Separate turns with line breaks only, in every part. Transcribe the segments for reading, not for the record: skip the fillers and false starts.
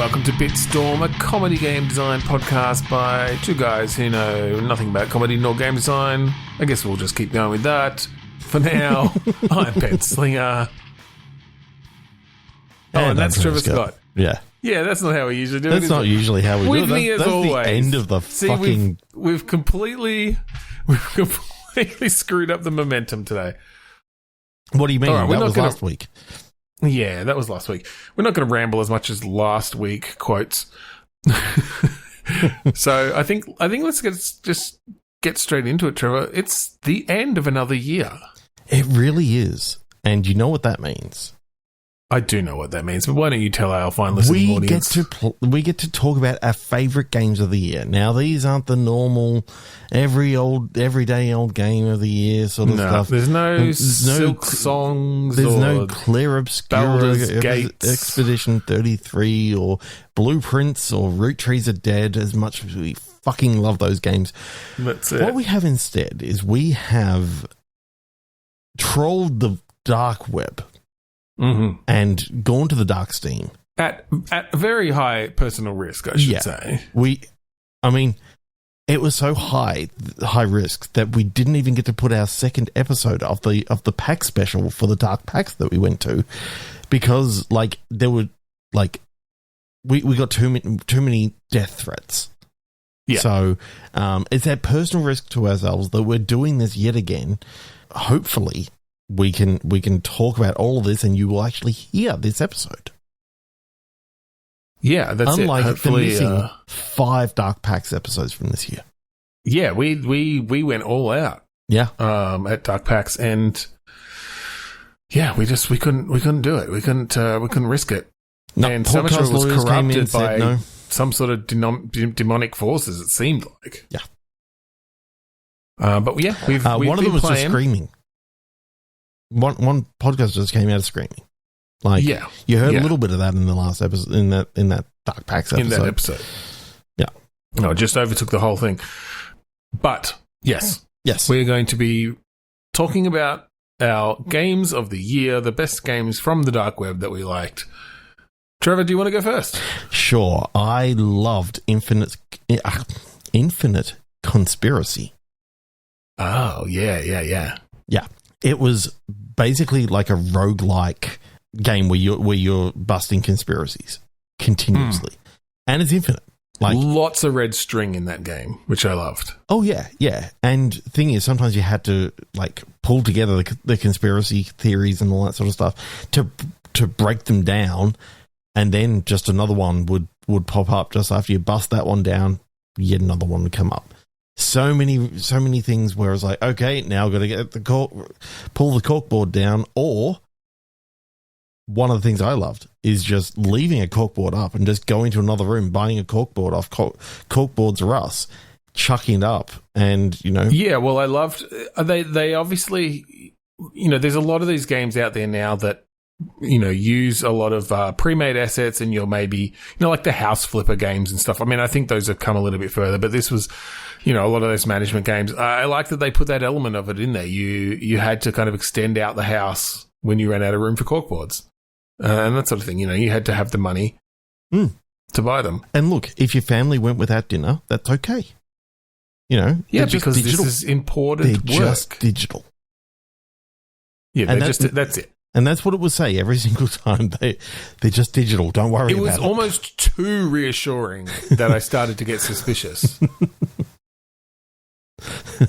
welcome to Bitstorm, a comedy game design podcast by two guys who know nothing about comedy nor game design. I guess we'll just keep going with that. For now, I'm Ben Slinger.
And
that's Trevor Scott.
Yeah.
Yeah, that's not how we usually do it.
That's not usually how we do it. That's
always.
The end of the fucking...
We've completely screwed up the momentum today.
What do you mean?
Right,
that was last week.
Yeah, that was last week. We're not going to ramble as much as last week, quotes. So I think let's get straight into it, Trevor. It's the end of another year.
It really is. And you know what that means?
I do know what that means, but why don't you tell our fine listening audience?
We get to talk about our favourite games of the year. Now, these aren't the normal, everyday old game of the year sort of stuff.
There's no Silk Songs.
There's no Clear Obscura
Gates.
Expedition 33 or Blueprints or Root Trees Are Dead, as much as we fucking love those games.
That's it.
What we have instead is we have trawled the dark web.
Mm-hmm.
And gone to the dark steam
at very high personal risk, I should say.
It was so high risk that we didn't even get to put our second episode of the pack special for the dark packs that we went to, because there were we got too many death threats.
Yeah.
So it's that personal risk to ourselves that we're doing this yet again. Hopefully, we can talk about all of this and you will actually hear this episode.
Yeah, that's
Unlike
it. Hopefully,
the missing 5 Dark Packs episodes from this year.
Yeah, we went all out.
Yeah.
At Dark Packs, and yeah, we couldn't do it. We couldn't risk it.
No,
and so much of it was corrupted by
no.
some sort of demonic forces. It seemed like.
Yeah.
But yeah, we've
one of them was
playing.
just screaming. One podcast just came out of screaming. You heard a little bit of that in the last episode, in that Dark Packs episode.
In that episode.
Yeah.
No, it just overtook the whole thing. But, yes. We're going to be talking about our games of the year, the best games from the dark web that we liked. Trevor, do you want to go first?
Sure. I loved Infinite Conspiracy.
Oh, yeah.
Yeah. It was basically like a roguelike game where you're busting conspiracies continuously. And it's infinite.
Lots of red string in that game, which I loved.
Oh, yeah. And thing is, sometimes you had to pull together the conspiracy theories and all that sort of stuff to break them down, and then just another one would pop up just after you bust that one down, yet another one would come up. So many things where it's like, okay, now I've got to get pull the corkboard down. Or one of the things I loved is just leaving a corkboard up and just going to another room, buying a corkboard off Corkboards R Us, chucking it up, and
Yeah, well, I loved they obviously there's a lot of these games out there now that use a lot of pre-made assets, and you're maybe like the house flipper games and stuff. I mean, I think those have come a little bit further, but this was a lot of those management games. I like that they put that element of it in there. You had to kind of extend out the house when you ran out of room for corkboards, and that sort of thing. You had to have the money to buy them.
And look, if your family went without dinner, that's okay.
Yeah, because this is important
they're
work.
Just digital.
Yeah, that's it.
And that's what it would say every single time. They're just digital. Don't worry about it. It was
almost too reassuring that I started to get suspicious.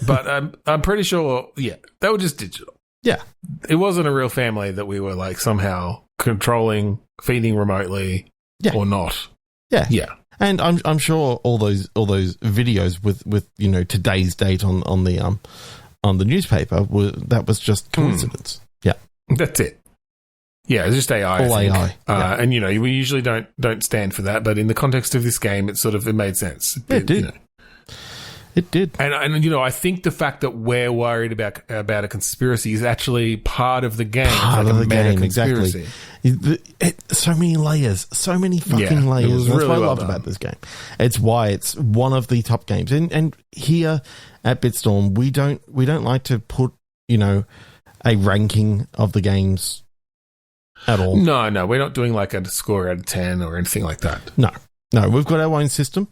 But I'm pretty sure, they were just digital.
Yeah.
It wasn't a real family that we were somehow controlling, feeding remotely or not.
Yeah.
Yeah.
And I'm sure all those videos with today's date on the newspaper that was just coincidence. Yeah.
That's it. Yeah, it's just AI.
All AI.
And we usually don't stand for that, but in the context of this game, it made sense.
It did. It did.
And I think the fact that we're worried about a conspiracy is actually part of the game.
Part of the game, exactly. So many layers, so many fucking layers. That's what I loved about this game. It's why it's one of the top games. And here at Bitstorm, we don't like to put, a ranking of the games at all.
No, we're not doing like a score out of 10 or anything like that.
No, we've got our own system,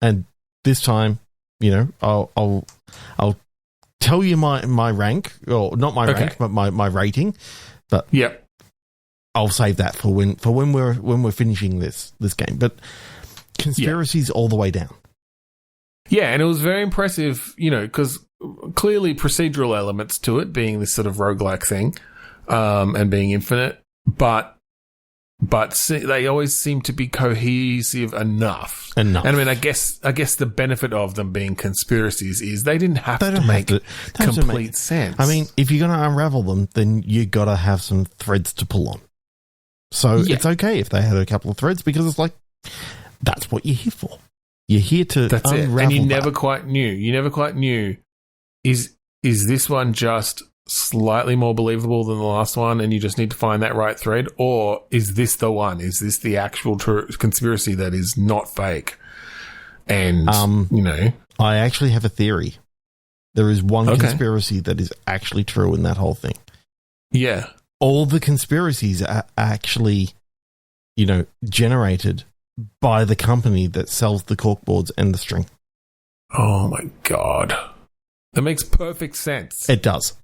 and this time, I'll tell you my rank, or not my rank, but my rating. But
yep,
I'll save that for when we're finishing this game. But conspiracies all the way down.
Yeah, and it was very impressive, because clearly procedural elements to it, being this sort of roguelike thing, and being infinite, but they always seem to be cohesive enough. And I mean, I guess the benefit of them being conspiracies is they didn't have to make complete sense.
I mean, if you're going to unravel them, then you got to have some threads to pull on. So it's okay if they had a couple of threads, because it's like, that's what you're here for. You're here to unravel.
And you never quite knew. Is this one just slightly more believable than the last one, and you just need to find that right thread, or is this the one? Is this the actual conspiracy that is not fake? And
I actually have a theory. There is one conspiracy that is actually true in that whole thing.
Yeah,
all the conspiracies are actually, generated by the company that sells the corkboards and the string.
Oh my God. That makes perfect sense.
It does.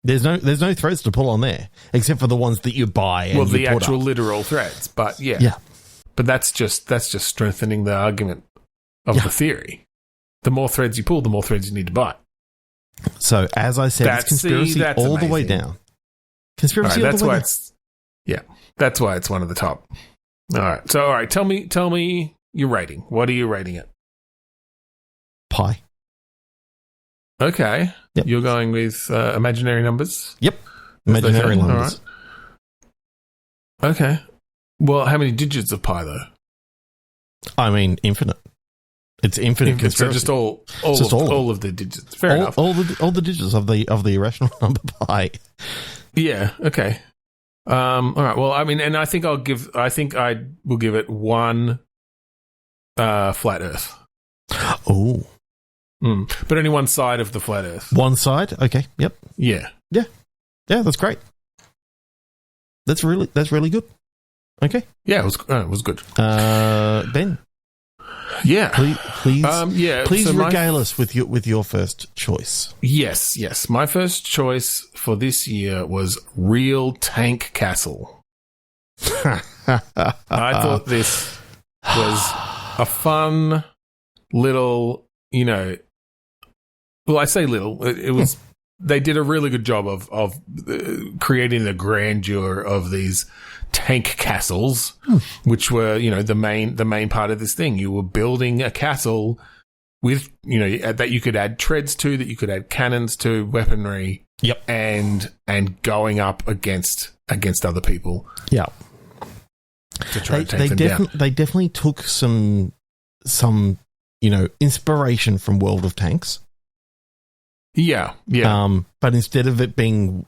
There's no threads to pull on there, except for the ones that you buy. And
the actual literal threads, but yeah. But that's just strengthening the argument of the theory. The more threads you pull, the more threads you need to buy.
So, as I said, it's conspiracy all the way down. Conspiracy all the way down.
That's why it's one of the top. All right. Tell me your rating. What are you rating it?
Pi.
Okay.
Yep.
You're going with imaginary numbers?
Yep. Imaginary numbers.
All right. Okay. Well, how many digits of pi, though?
I mean, infinite. It's infinite conspiracy.
So just all of the digits. Fair enough.
All the digits of the irrational number pi.
Yeah. Okay. All right. Well, I mean, and I think I will give it one flat Earth.
Oh.
But only one side of the flat Earth.
One side? Okay. Yep.
Yeah.
Yeah, that's great. That's really good. Okay.
Yeah, it was good.
Ben.
Yeah.
Please regale us with your first choice.
Yes. My first choice for this year was Real Tank Castle. I thought this was a fun little, well, I say little. It was. They did a really good job of creating the grandeur of these tank castles, which were, the main part of this thing. You were building a castle with, that you could add treads to, that you could add cannons to, weaponry.
Yep.
And going up against other people.
Yeah.
To try and take them down.
They definitely took some inspiration from World of Tanks.
Yeah.
But instead of it being,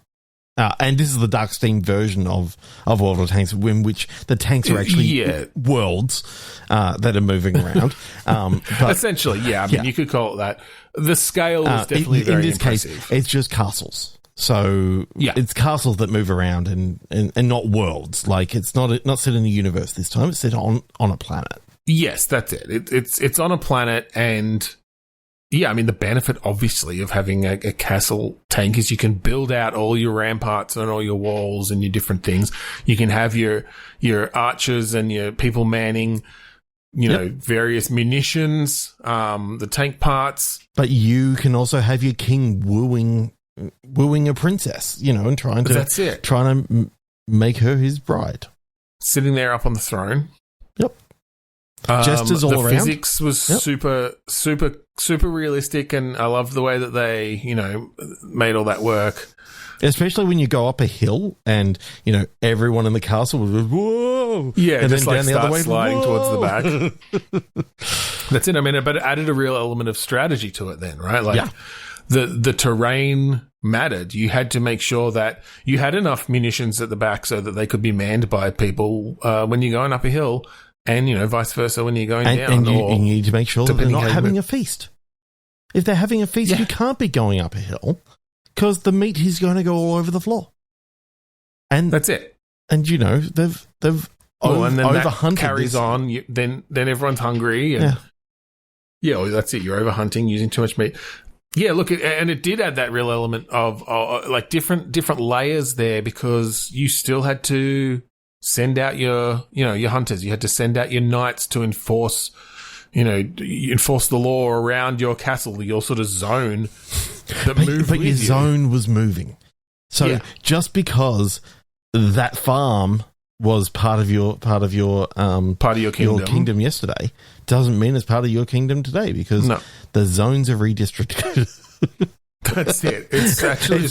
and this is the Dark Steam version of World of Tanks, in which the tanks are actually worlds that are moving around. But,
essentially, I mean, you could call it that. The scale is definitely very impressive.
In this case, it's just castles. So it's castles that move around and not worlds. Like it's not set in a universe this time. It's set on a planet.
Yes, that's it. It's on a planet, and I mean the benefit obviously of having a castle tank is you can build out all your ramparts and all your walls and your different things. You can have your archers and your people manning, various munitions, the tank parts.
But you can also have your king wooing a princess, and trying to make her his bride,
sitting there up on the throne.
Yep. Just as all
the
around.
The physics was super realistic, and I love the way that they, made all that work.
Especially when you go up a hill and, everyone in the castle was, whoa!
Yeah,
and
just
then down the other way,
sliding
whoa!
towards the back. That's it. I mean, but it added a real element of strategy to it then, right? Like the terrain mattered. You had to make sure that you had enough munitions at the back so that they could be manned by people when you're going up a hill. And, vice versa when you're going down.
And you need to make sure that they're not having a feast. If they're having a feast, you can't be going up a hill because the meat is going to go all over the floor. And
that's it.
you know they've
and then that
overhunted
carries
this.
on. Then everyone's hungry, and well, that's it. You're overhunting, using too much meat. Yeah, look, and it did add that real element of like different layers there, because you still had to send out your hunters. You had to send out your knights to enforce the law around your castle, your sort of zone that moved
but
with
your
you.
zone was moving. So just because that farm was part of your kingdom yesterday doesn't mean it's part of your kingdom today, because the zones are redistricted.
That's it. It's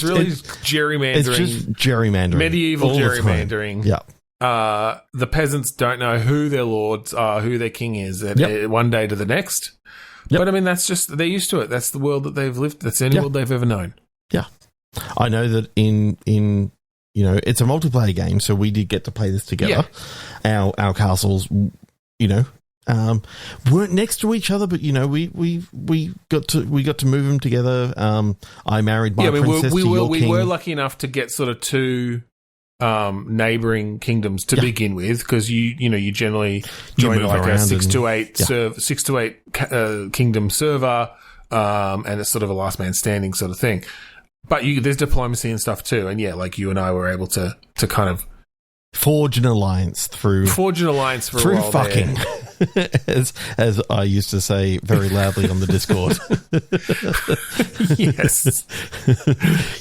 really gerrymandering.
It's just gerrymandering.
Medieval gerrymandering.
Yeah.
The peasants don't know who their lords are, who their king is, one day to the next. Yep. But I mean, that's just, they're used to it. That's the world that they've lived. That's the only world they've ever known.
Yeah. I know that in it's a multiplayer game, so we did get to play this together. Yeah. Our castles, weren't next to each other, but we got to move them together. I married my princess to your king.
We were lucky enough to get sort of two neighboring kingdoms to begin with, because you generally join like a 6 to 8 kingdom server, and it's sort of a last man standing sort of thing. But there's diplomacy and stuff too, and like you and I were able to kind of
forge an alliance for a while
fucking,
as I used to say very loudly on the Discord.
Yes,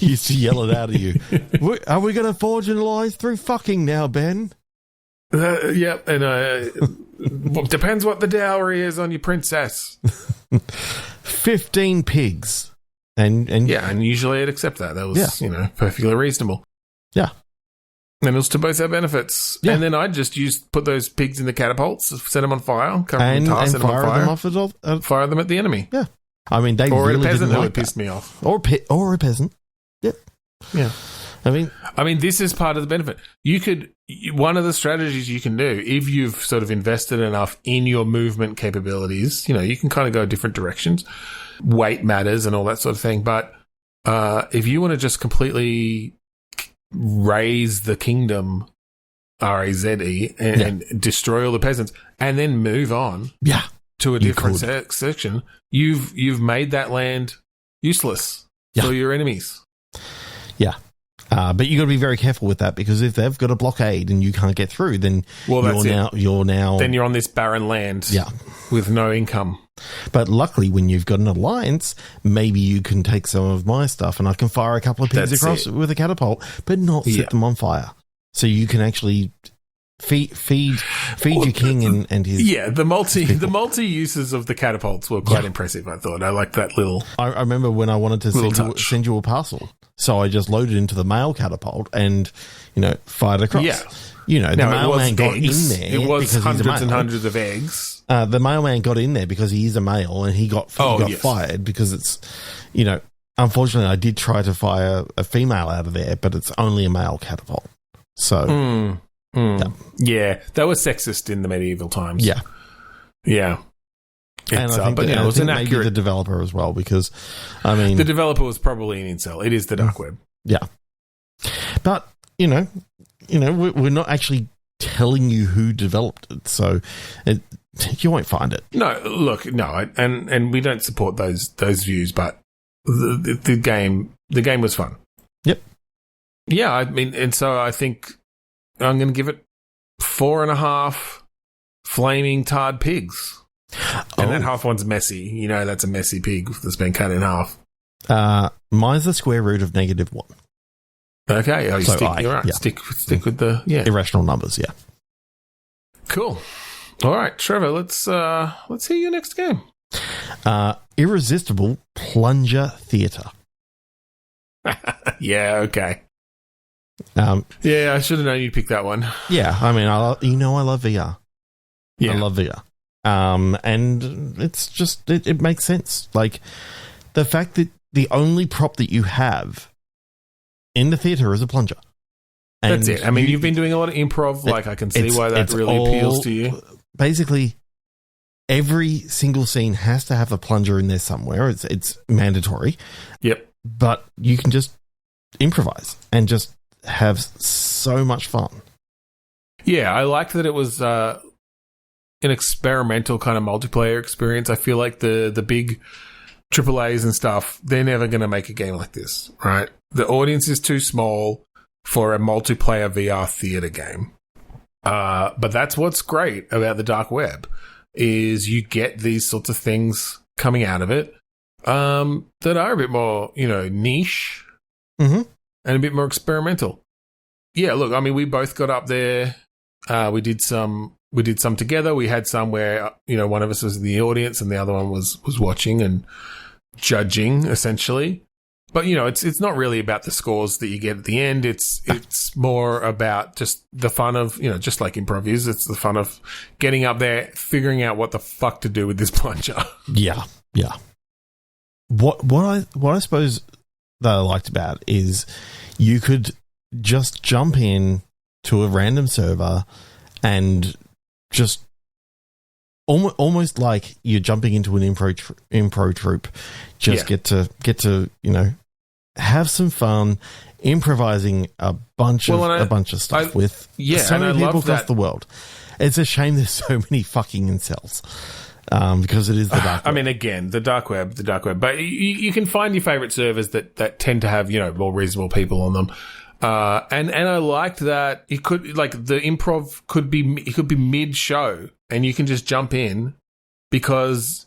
used to yell it out at you. Are we going to forge an alliance through fucking now, Ben?
Yep, and depends what the dowry is on your princess.
15 pigs. And
usually I'd accept that. That was perfectly reasonable.
Yeah.
And it was to both our benefits. Yeah. And then I'd just put those pigs in the catapults, set them on fire, cover them in tar, set them on fire, fire them at the enemy.
Yeah. I mean, they
or
really
a peasant
didn't
who
like
would piss me off.
Or a peasant. Yep.
Yeah.
I mean,
this is part of the benefit. One of the strategies you can do, if you've sort of invested enough in your movement capabilities, you can kind of go different directions. Weight matters and all that sort of thing. But if you want to just completely raise the kingdom, R-A-Z-E, and destroy all the peasants, and then move on to a different section, you've made that land useless for your enemies.
Yeah. But you got to be very careful with that, because if they've got a blockade and you can't get through, then you're now
then you're on this barren land with no income.
But luckily, when you've got an alliance, maybe you can take some of my stuff and I can fire a couple of pigs across with a catapult, but not set them on fire. So you can actually feed your king and his
the multi uses of the catapults were quite impressive. I thought I liked that little.
I remember when I wanted to send you a parcel, so I just loaded into the mail catapult and fired across. Yeah. The mailman got in there.
It was hundreds and hundreds of eggs.
The mailman got in there because he is a male, and he got fired because it's, unfortunately, I did try to fire a female out of there, but it's only a male catapult. So,
yeah, that was sexist in the medieval times.
Yeah.
Yeah.
And I think, it was inaccurate. Maybe the developer as well, because, I mean...
The developer was probably an incel. It is the dark web.
Yeah. But, we're not actually telling you who developed it, so you won't find it.
No, look, no, and we don't support those views, but the game was fun.
Yep.
Yeah, I mean, and so I think I'm going to give it 4.5 flaming tarred pigs. And that half one's messy. That's a messy pig that's been cut in half.
Mine's the square root of -1.
Okay, you're right. Stick with the
irrational numbers. Yeah.
Cool. All right, Trevor. Let's hear your next game.
Irresistible Plunger Theatre.
Yeah. Okay. I should have known you'd pick that one.
Yeah. I mean, I love VR.
Yeah.
I love VR. And it's just it makes sense. Like the fact that the only prop that you have in the theatre is a plunger. And
that's it. I mean, you've been doing a lot of improv. Like, I can see why that really appeals to you.
Basically, every single scene has to have a plunger in there somewhere. It's mandatory.
Yep.
But you can just improvise and just have so much fun.
Yeah, I liked that it was an experimental kind of multiplayer experience. I feel like the big AAAs and stuff, they're never going to make a game like this, right? The audience is too small for a multiplayer VR theater game. But that's what's great about the dark web, is you get these sorts of things coming out of it that are a bit more, niche and a bit more experimental. Yeah, look, I mean, we both got up there. We did some together. We had some where, one of us was in the audience and the other one was watching and judging, essentially. But, it's not really about the scores that you get at the end. It's more about just the fun of, just like improv is, it's the fun of getting up there, figuring out what the fuck to do with this plunger.
Yeah, yeah. What I suppose that I liked about it is you could just jump in to a random server and just almost like you're jumping into an improv troupe. Just get to have some fun improvising a bunch of stuff with so many people across the world. It's a shame there's so many fucking incels. Because it is the dark web.
I mean, again, the dark web. But you can find your favorite servers that tend to have, more reasonable people on them. And I liked that it could, like, the improv could be mid-show and you can just jump in because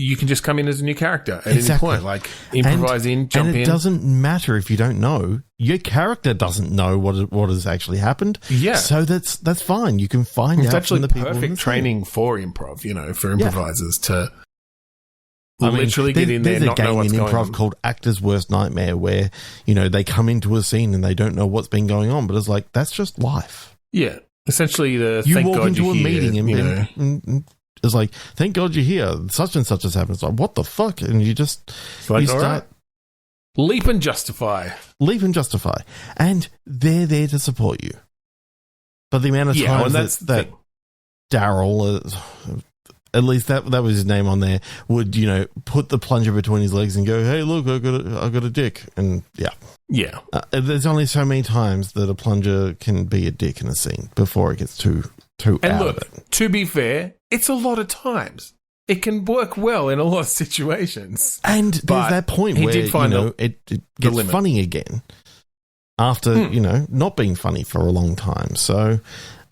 you can just come in as a new character at any point. Like, improvise jump in.
And it doesn't matter if you don't know. Your character doesn't know what has actually happened.
Yeah.
So that's fine. You can find out from the people. It's actually
perfect training for improv, for improvisers to literally get in there, not know what's going on. There's a game in improv called Actor's Worst Nightmare where, they come into a scene and they don't know what's been going on, but it's like, that's just life. Yeah. Essentially, you walk into a meeting and it's like, thank God you're here. Such and such has happened. It's like, what the fuck? And you just you start right. Leap and justify.
And they're there to support you. But the amount of times that Daryl, at least that was his name on there, would, put the plunger between his legs and go, hey, look, I got a dick. And yeah. There's only so many times that a plunger can be a dick in a scene before it gets too and out of it.
To be fair, it's a lot of times. It can work well in a lot of situations.
And there's that point where, it gets funny again after, not being funny for a long time. So,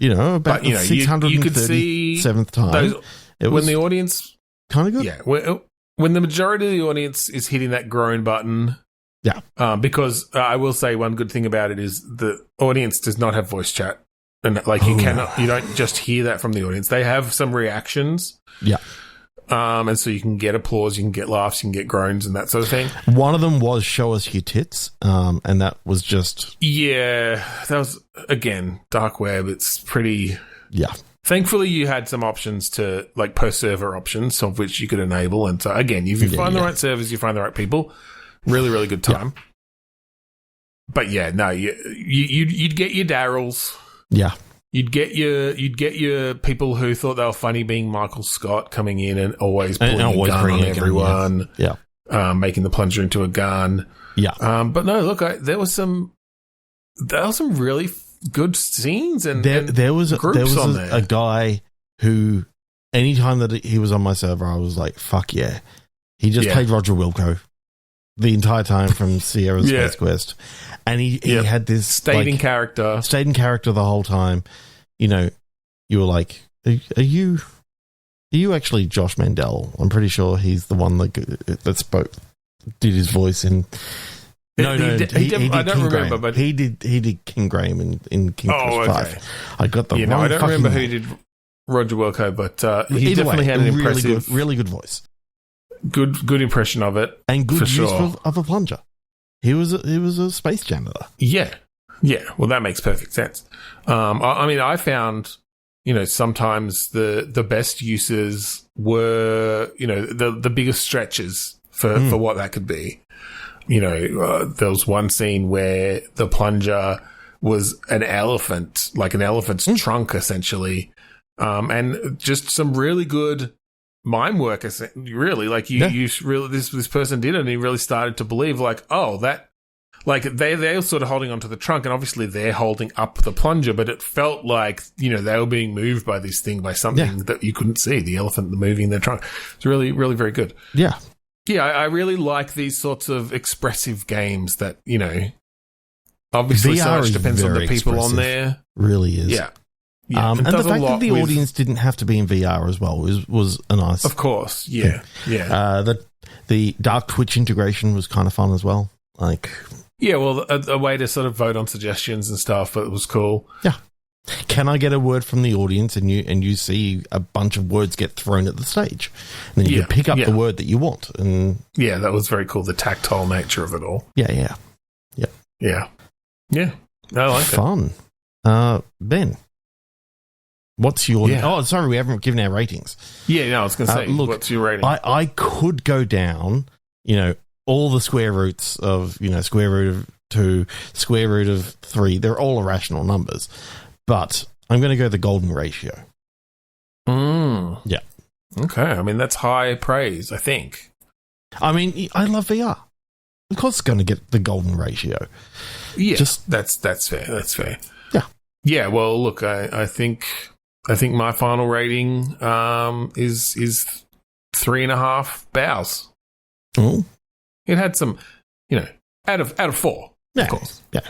about the 637th time, it was
when the audience...
kind of good.
Yeah. When the majority of the audience is hitting that groan button...
Yeah.
Because I will say one good thing about it is the audience does not have voice chat. And you don't just hear that from the audience. They have some reactions.
Yeah.
And so you can get applause, you can get laughs, you can get groans and that sort of thing.
One of them was show us your tits. And that was just...
Yeah. That was, again, dark web. It's pretty...
Yeah.
Thankfully, you had some options to, like, per server options, some of which you could enable. And so, again, if you find the right servers, you find the right people. Really, really good time. Yeah. But yeah, no, you'd get your Daryls.
Yeah.
You'd get your people who thought they were funny, being Michael Scott coming in and always pulling a gun on everyone.
Yeah.
Making the plunger into a gun.
Yeah.
But no, look, there was some really good scenes and
there was
on
a guy who, anytime that he was on my server, I was like, fuck yeah. He just played Roger Wilco the entire time from Sierra Space Quest. And he had this...
Stayed in character
the whole time. You were like, are you actually Josh Mandel? I'm pretty sure he's the one that did his voice in... No, he did
I don't
King
remember,
Graham.
but...
He did King Graham in King Quest 5. I got the wrong
I don't remember
name.
who did Roger Wilco, but he definitely had an impressive...
Really good voice.
Good impression of it.
And good use of a plunger. He was a space janitor.
Yeah. Well, that makes perfect sense. I mean, I found, sometimes the best uses were, the biggest stretches for what that could be. There was one scene where the plunger was an elephant, like an elephant's trunk, essentially, and just some really good mime work. Really, like you really, this person did it, and he really started to believe, like, oh, that, like they're sort of holding onto the trunk, and obviously they're holding up the plunger, but it felt like, you know, they were being moved by this thing, by something that you couldn't see, the elephant moving their trunk. It's really, really very good.
Yeah.
Yeah, I really like these sorts of expressive games that, you know, obviously so much depends on the people on there.
Really is.
Yeah.
And the fact that the audience didn't have to be in VR as well was a nice...
Of course, yeah.
The Dark Twitch integration was kind of fun as well. Like...
Yeah, well, a way to sort of vote on suggestions and stuff, but it was cool.
Yeah. Can I get a word from the audience, and you see a bunch of words get thrown at the stage, and then you can pick up the word that you want. And
yeah, that was very cool. The tactile nature of it all.
Yeah.
I like
fun. Ben, what's your?
Yeah.
Oh, sorry, we haven't given our ratings.
Yeah, no, I was going to say, look, what's your rating?
I could go down, you know, all the square roots of, you know, square root of 2, square root of 3. They're all irrational numbers. But I'm going to go the golden ratio. Yeah.
Okay. I mean, that's high praise, I think.
I mean, I love VR. Of course it's going to get the golden ratio.
Yeah, that's fair. That's fair.
Yeah.
Yeah, well, look, I think my final rating is 3.5 bows.
Oh.
It had some, you know, out of 4, of course.
Yeah.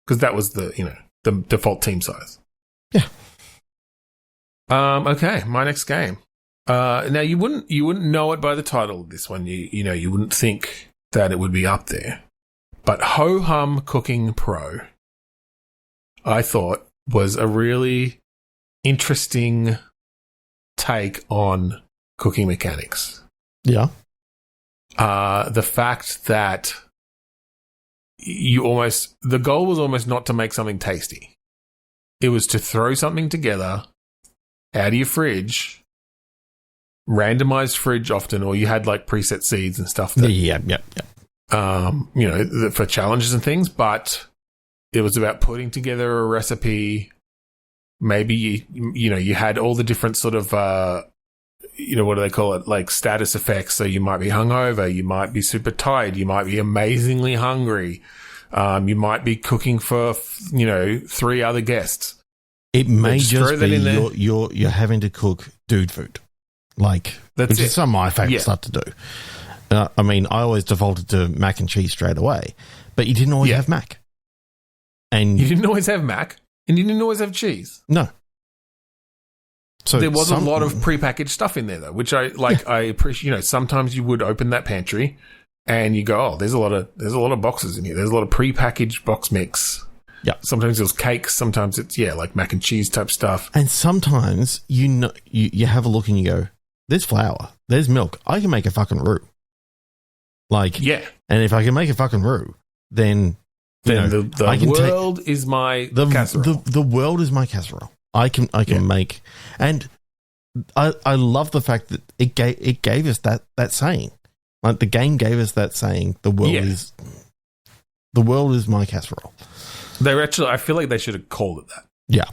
Because that was the, you know, the default team size.
Yeah.
Okay, my next game. Now you wouldn't know it by the title of this one. You know, you wouldn't think that it would be up there. But Ho Hum Cooking Pro, I thought, was a really interesting take on cooking mechanics.
Yeah.
The fact that the goal was almost not to make something tasty. It was to throw something together out of your fridge, randomized fridge often, or you had like preset seeds and stuff. That,
yeah.
You know, for challenges and things, but it was about putting together a recipe. Maybe you had all the different sort of, you know, what do they call it? Like status effects. So you might be hungover, you might be super tired, you might be amazingly hungry. You might be cooking for, you know, 3 other guests.
It may just be you're having to cook dude food. Like, which is some of my favourite stuff to do. I mean, I always defaulted to mac and cheese straight away, but you didn't always have mac. And
you didn't always have mac, and you didn't always have cheese.
No. So
there was a lot of prepackaged stuff in there, though, which I like. Yeah. I appreciate. You know, sometimes you would open that pantry, and you go, "Oh, there's a lot of boxes in here. There's a lot of prepackaged box mix."
Yeah.
Sometimes it was cakes. Sometimes it's like mac and cheese type stuff.
And sometimes you have a look and you go, "There's flour. There's milk. I can make a fucking roux." Like,
yeah.
And if I can make a fucking roux, then
the world is my casserole.
The world is my casserole. I can make, and I love the fact that it gave us that saying. Like the game gave us that saying. The world is my casserole.
I feel like they should have called it that.
Yeah,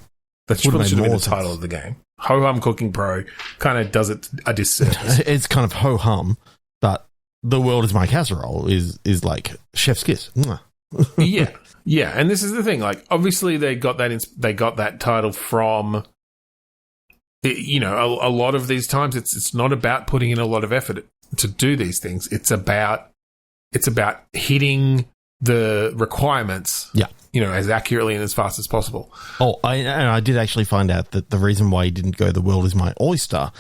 that should have been the title of the game. Ho Hum Cooking Pro kind of does it a disservice.
It's kind of ho hum, but the world is my casserole is like chef's kiss.
Yeah, and this is the thing. Like, obviously, they got that title from. You know, a lot of these times, it's not about putting in a lot of effort to do these things. It's about hitting the requirements.
Yeah.
You know, as accurately and as fast as possible.
Oh, I did actually find out that the reason why he didn't go the world is my oyster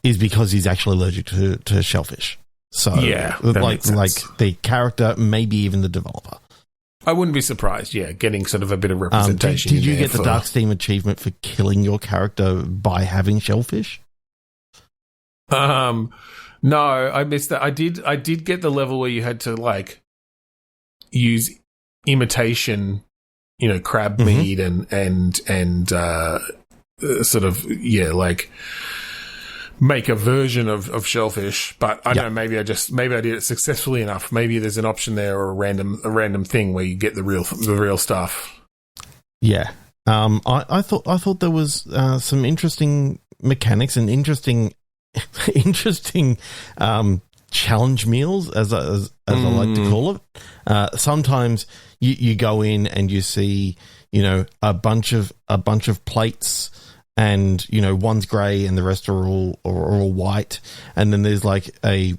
is because he's actually allergic to shellfish. So
yeah,
like the character, maybe even the developer.
I wouldn't be surprised. Yeah, getting sort of a bit of representation.
Did you get the Dark Steam achievement for killing your character by having shellfish?
No, I missed that. I did get the level where you had to like use imitation, you know, crab meat and sort of like make a version of shellfish. But I don't know, maybe I did it successfully enough. Maybe there's an option there or a random thing where you get the real stuff.
Yeah. I thought there was some interesting mechanics and interesting challenge meals as as I like to call it. Sometimes you go in and you see, a bunch of plates, and one's grey and the rest are all white, and then there's like a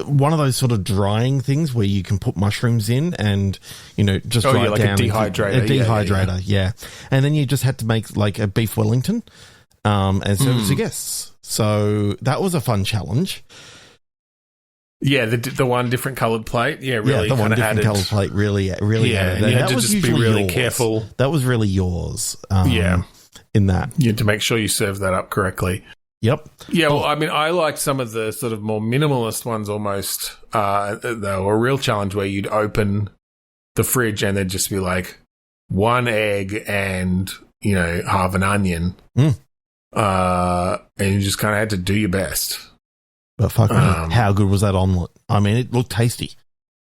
one of those sort of drying things where you can put mushrooms in and just dry it down.
A dehydrator.
Yeah. And then you just had to make like a beef Wellington and serve it to guests. So that was a fun challenge.
Yeah, the one different coloured plate. Yeah, really.
Yeah, the one different coloured plate really.
Yeah, you had to just be really careful.
That was really yours. In that,
you had to make sure you served that up correctly.
Yep.
Yeah, well, I mean, I liked some of the sort of more minimalist ones almost. They were a real challenge where you'd open the fridge and there'd just be like one egg and, half an onion. And you just kind of had to do your best.
But fuck me, how good was that omelette? I mean, it looked tasty.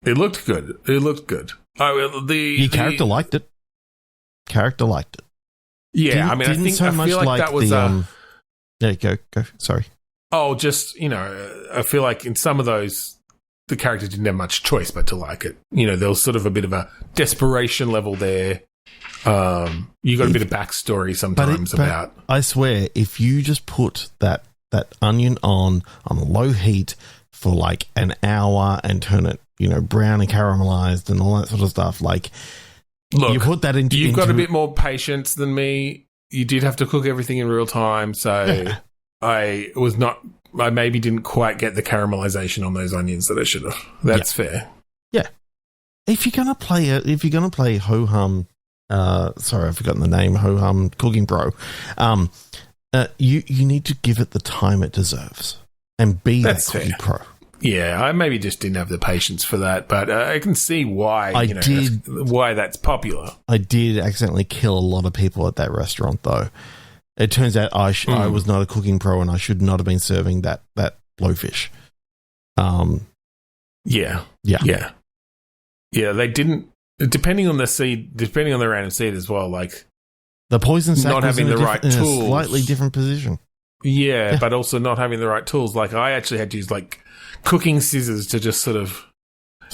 It looked good. Your
character liked it.
Yeah, I feel like that was
yeah, go. Sorry.
Oh, just, I feel like in some of those, the character didn't have much choice but to like it. There was sort of a bit of a desperation level there. You got a bit of backstory sometimes about.
I swear, if you just put that onion on low heat for like an hour and turn it, brown and caramelized and all that sort of stuff, like,
look,
you put that into.
You've got a bit more patience than me. You did have to cook everything in real time, so I maybe didn't quite get the caramelization on those onions that I should have. That's fair.
Yeah. If you're gonna play Ho Hum, sorry, I've forgotten the name, Ho Hum Cooking Pro, you need to give it the time it deserves and be that cooking pro.
Yeah, I maybe just didn't have the patience for that, but I can see why. Why that's popular.
I did accidentally kill a lot of people at that restaurant, though. It turns out I was not a cooking pro, and I should not have been serving that blowfish.
Yeah. They didn't. Depending on the seed, depending on the random seed as well. Like
the poison sac
not having the right tools,
in a slightly different position.
Yeah, but also not having the right tools. Like I actually had to use like cooking scissors to just sort of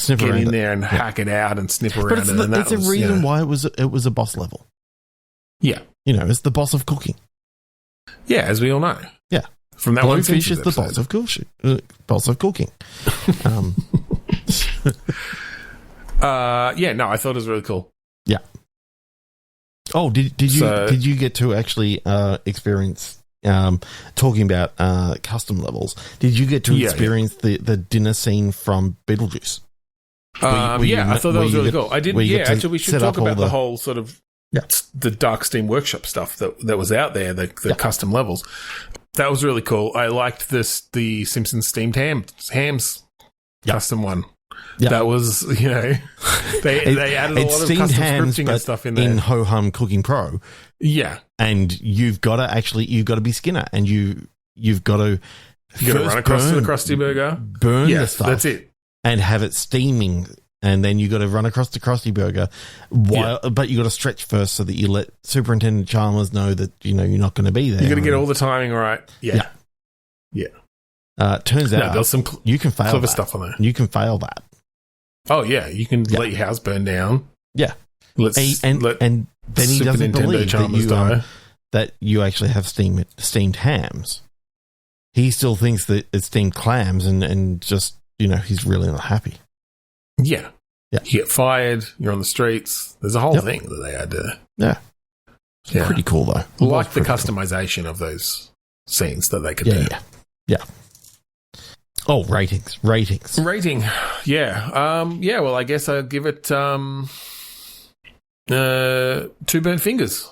get in there and hack it out and snip around it. And
that's a reason why it was a boss level.
Yeah.
It's the boss of cooking.
Yeah, as we all know.
Yeah.
From that
Blowfish is the boss of cooking.
I thought it was really cool.
Yeah. Oh, did you get to actually experience talking about custom levels? Did you get to experience the dinner scene from Beetlejuice?
I thought that was really cool. I did. Yeah, actually, we should talk about the whole sort of the Dark Steam Workshop stuff that was out there, the custom levels. That was really cool. I liked the Simpsons steamed hams custom one. Yep. That was, they added a lot of custom scripting and stuff in there.
In Ho Hum Cooking Pro.
Yeah.
And you've got to be Skinner, and you've got to
run across to the Krusty Burger.
Burn the stuff.
That's it.
And have it steaming, and then you got to run across the Krusty Burger. But you got to stretch first so that you let Superintendent Chalmers know that you're not going to be there.
You got to get all the timing right. Yeah.
Turns out
there's some
you can fail
clever
that.
stuff on there.
You can fail that.
Oh yeah, you can let your house burn down.
Yeah, and then he doesn't believe that you actually have steamed hams. He still thinks that it's steamed clams, and just he's really not happy.
Yeah. You get fired. You're on the streets. There's a whole thing that they had to.
Yeah, it's pretty cool though.
Like the customization of those scenes that they could do.
Yeah. Oh, ratings.
Rating. Yeah. Well, I guess I'll give it 2 burnt fingers.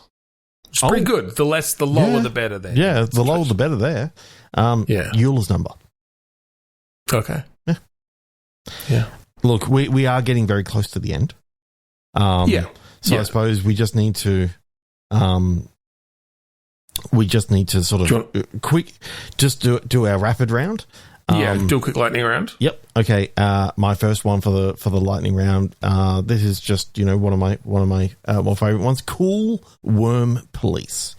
It's pretty good. The lower, the better there.
Yeah, the lower, the better there. Euler's number.
Okay.
Yeah. Look, we are getting very close to the end. I suppose we just need to sort of do our rapid round.
Do a quick lightning round.
Yep. Okay. My first one for the lightning round. This is just one of my more favorite ones. Cool Worm Police.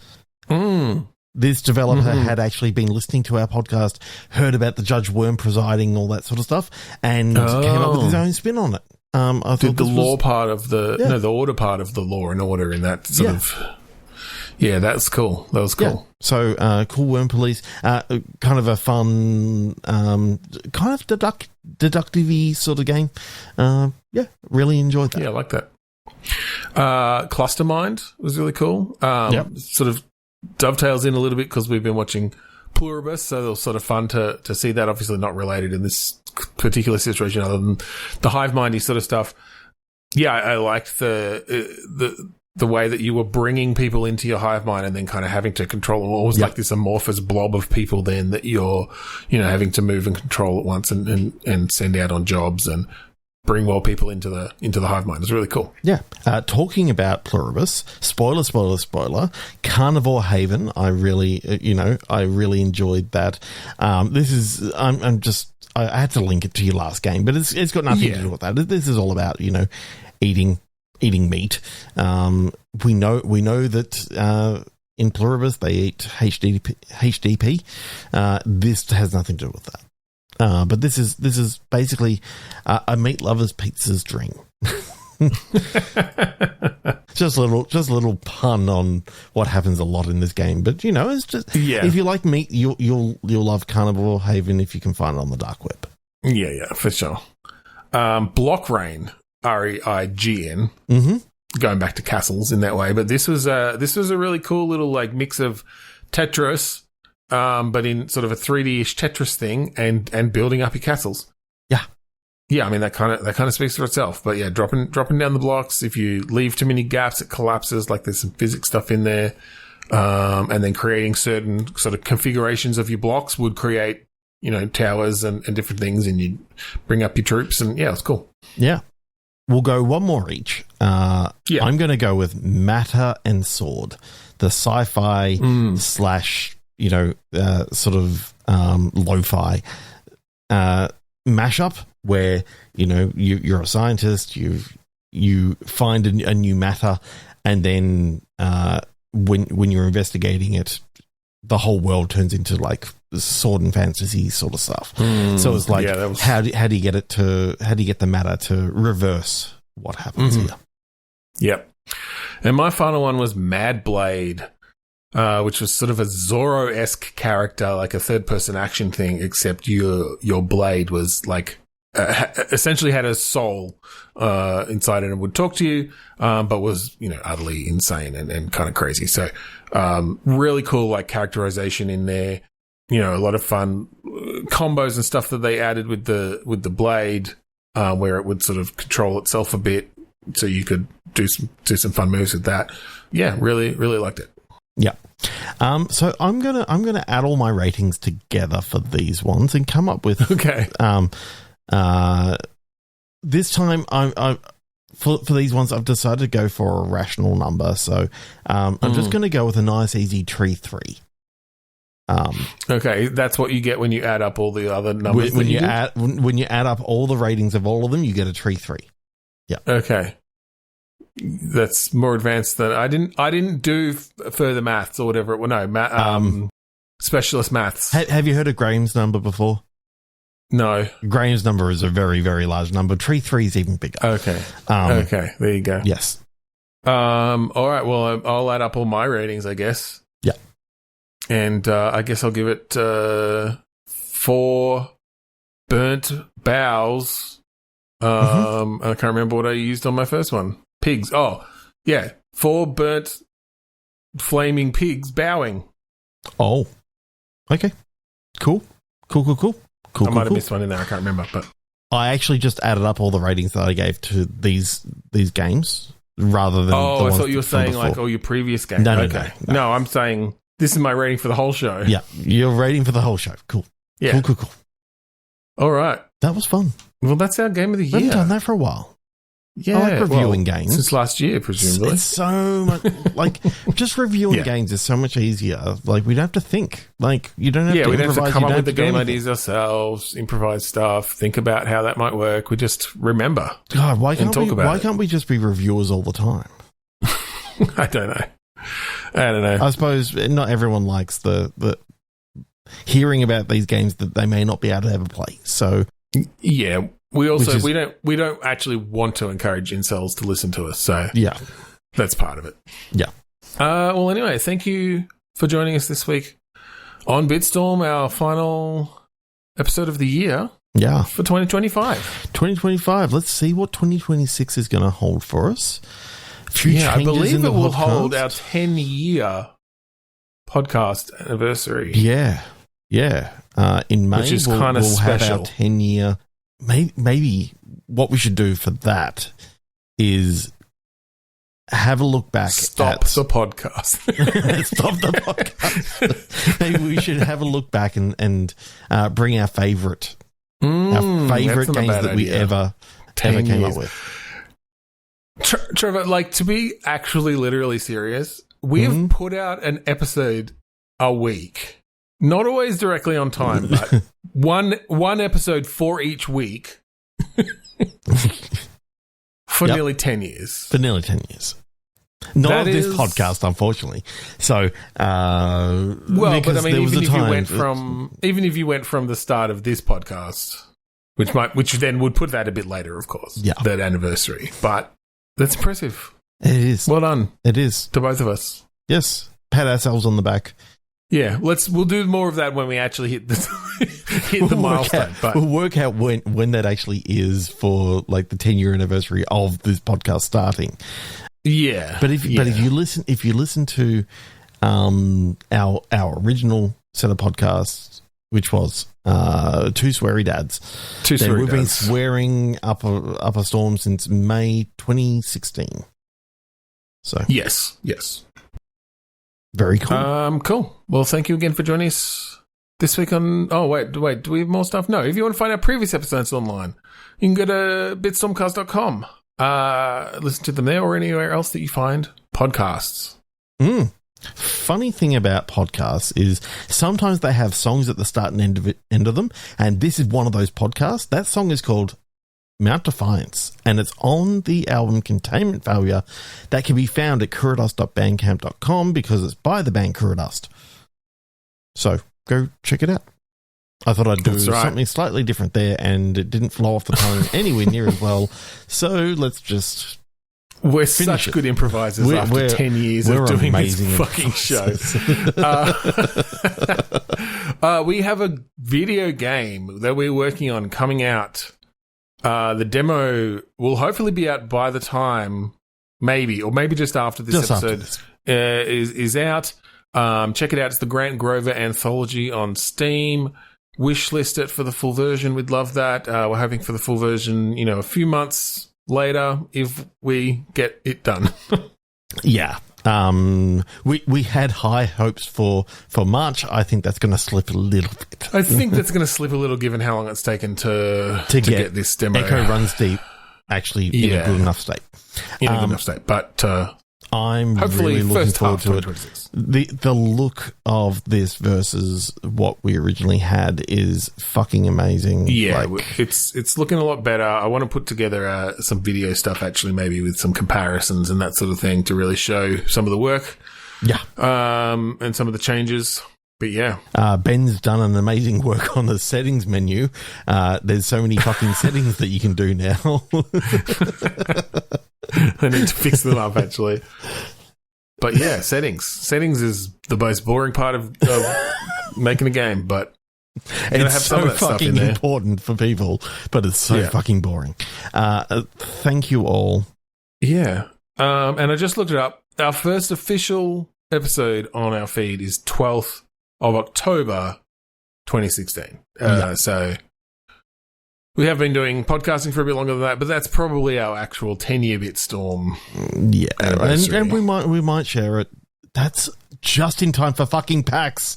this developer had actually been listening to our podcast, heard about the Judge Worm presiding, all that sort of stuff, and came up with his own spin on it. I
Did the law part of the order part of the Law and Order in that sort of. Yeah, that's cool. That was cool.
Yeah. So, cool Worm Police. Kind of a fun, kind of deductive-y sort of game. Yeah, really enjoyed that.
Yeah, I like that. Cluster Mind was really cool. Sort of dovetails in a little bit because we've been watching Pluribus, so it was sort of fun to see that. Obviously not related in this particular situation other than the hive-mindy sort of stuff. Yeah, I liked the way that you were bringing people into your hive mind and then kind of having to control them. It was like this amorphous blob of people then that you're, having to move and control at once and send out on jobs and bring more people into the hive mind. It's really cool. Yeah.
Talking about Pluribus, spoiler, Carnivore Haven. I really enjoyed that. I had to link it to your last game, but it's got nothing to do with that. This is all about, eating meat. We know that in Pluribus they eat HDP. This has nothing to do with that. But this is basically a meat lover's pizza's dream. just a little pun on what happens a lot in this game. But it's just if you like meat, you'll love Carnivore Haven if you can find it on the dark web.
Yeah, for sure. Block Rain. REIGN, going back to castles in that way, but this was a really cool little mix of Tetris, but in sort of a 3D-ish Tetris thing, and building up your castles. Yeah. I mean that kind of speaks for itself. But yeah, dropping down the blocks. If you leave too many gaps, it collapses. There's some physics stuff in there, and then creating certain sort of configurations of your blocks would create towers and different things, and you bring up your troops, and it's cool.
Yeah. We'll go one more each. I'm going to go with Matter and Sword, the sci-fi slash, sort of lo-fi mashup where, you're a scientist, you find a new matter, and then when you're investigating it, the whole world turns into sword and fantasy sort of stuff. So it's how do you get the matter to reverse what happens here?
Yep. And my final one was Mad Blade, which was sort of a Zorro-esque character, like a third-person action thing, except your blade was essentially had a soul inside it and would talk to you, but was utterly insane and kind of crazy. So really cool characterization in there. A lot of fun combos and stuff that they added with the blade, where it would sort of control itself a bit, so you could do some fun moves with that. Yeah, really, really liked it.
Yeah. So I'm gonna add all my ratings together for these ones and come up with this time for these ones I've decided to go for a rational number. So I'm just going to go with a nice easy tree 3.
Okay, that's what you get when you add up all the other numbers.
When you add up all the ratings of all of them, you get a tree 3. Yeah.
Okay. That's more advanced than I didn't do further maths or whatever. Well, no, specialist maths.
Have you heard of Graham's number before?
No.
Graham's number is a very, very large number. Tree 3 is even bigger.
Okay. Okay. There you go.
Yes.
All right. Well, I'll add up all my ratings, I guess.
Yeah.
And I guess I'll give it 4 burnt boughs. I can't remember what I used on my first one. Pigs. Oh, yeah. 4 burnt flaming pigs bowing.
Oh. Okay. Cool.
I might have missed one in there. I can't remember. But
I actually just added up all the ratings that I gave to these games rather than.
Oh, I thought you were saying all your previous games. No, I'm saying this is my rating for the whole show.
Yeah, your rating for the whole show. Cool.
Yeah.
Cool.
All right.
That was fun.
Well, that's our game of the year.
We haven't done that for a while.
Yeah,
I like reviewing games
since last year, presumably.
It's so much just reviewing games is so much easier. We don't have to think. You don't have to.
We don't
have
to come up with the game ideas ourselves, improvise stuff, think about how that might work. We just remember.
God, why can't we just be reviewers all the time?
I don't know. I don't know.
I suppose not everyone likes the hearing about these games that they may not be able to ever play. So
yeah, we don't actually want to encourage incels to listen to us. So
yeah,
that's part of it.
Yeah.
Well, anyway, thank you for joining us this week on Bitstorm, our final episode of the year.
Yeah.
For 2025.
2025. Let's see what 2026 is going to hold for us.
I believe it will hold our 10-year podcast anniversary.
Yeah. Yeah. In May,
which is kind of special.
Have our 10-year. Maybe what we should do for that is have a look back.
Stop the podcast.
Stop the podcast. Maybe we should have a look back and bring our favourite games that we ever came up with.
Trevor, like, to be actually literally serious, we have put out an episode a week. Not always directly on time, but one episode for each week. For nearly 10 years.
For nearly 10 years. Not of this podcast, unfortunately. So, but
I mean, even if you went from the start of this podcast, which then would put that a bit later, of course, that anniversary. But that's impressive.
It is.
Well done.
It is
to both of us.
Yes, pat ourselves on the back.
Yeah, we'll do more of that when we actually hit the milestone.
We'll work out when that actually is for like the 10-year anniversary of this podcast starting.
Yeah,
but if you listen to our original set of podcasts, which was Two Sweary Dads, we've been swearing up a storm since May 2016. So
yes.
Very cool.
Cool. Well, thank you again for joining us this week on... Oh, wait. Do we have more stuff? No. If you want to find our previous episodes online, you can go to bitstormcast.com. Listen to them there or anywhere else that you find podcasts.
Funny thing about podcasts is sometimes they have songs at the start and end of them, and this is one of those podcasts. That song is called Mount Defiance, and it's on the album Containment Failure that can be found at kuradust.bandcamp.com because it's by the band Kuradust. So go check it out. I thought I'd do something slightly different there, and it didn't flow off the tongue anywhere near as well. So let's just...
We're such good improvisers after 10 years of doing this fucking show. We have a video game that we're working on coming out. The demo will hopefully be out by the time, maybe just after this episode is out. Check it out. It's the Grant Grover Anthology on Steam. Wishlist it for the full version. We'd love that. We're hoping for the full version, a few months later if we get it done.
Yeah. We had high hopes for March. I think that's going to slip a little bit.
I think that's going to slip a little given how long it's taken to get this demo.
Echo Runs Deep actually in a good enough state.
But
I'm
hopefully
really looking forward to it.
2026.
The look of this versus what we originally had is fucking amazing.
Yeah, it's looking a lot better. I want to put together some video stuff actually, maybe with some comparisons and that sort of thing to really show some of the work.
Yeah.
And some of the changes. But yeah.
Ben's done an amazing work on the settings menu. There's so many fucking settings that you can do now.
I need to fix them up, actually. But yeah, settings. Settings is the most boring part of making a game, but
it's have so fucking important for people, but it's so fucking boring. Thank you all.
Yeah. And I just looked it up. Our first official episode on our feed is 12th of October 2016. So we have been doing podcasting for a bit longer than that, but that's probably our actual 10-year Bitstorm.
Yeah, and we might share it. That's just in time for fucking PAX.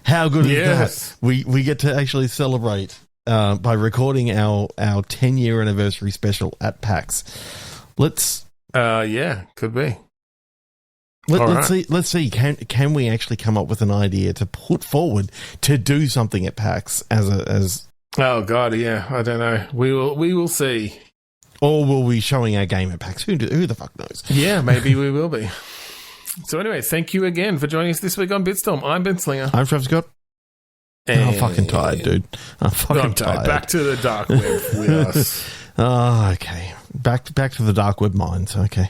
How good is that? We get to actually celebrate by recording our 10-year anniversary special at PAX. Let's
could be.
Let's see. Can we actually come up with an idea to put forward to do something at PAX as
Oh god, yeah. I don't know. We will see.
Or will we be showing our game at PAX? Who the fuck knows?
Yeah, maybe we will be. So anyway, thank you again for joining us this week on Bitstorm. I'm Ben Slinger.
I'm Trevor Scott. I'm fucking tired, dude. I'm fucking tired.
Back to the dark web with us.
Oh, okay. Back to the dark web mines. Okay.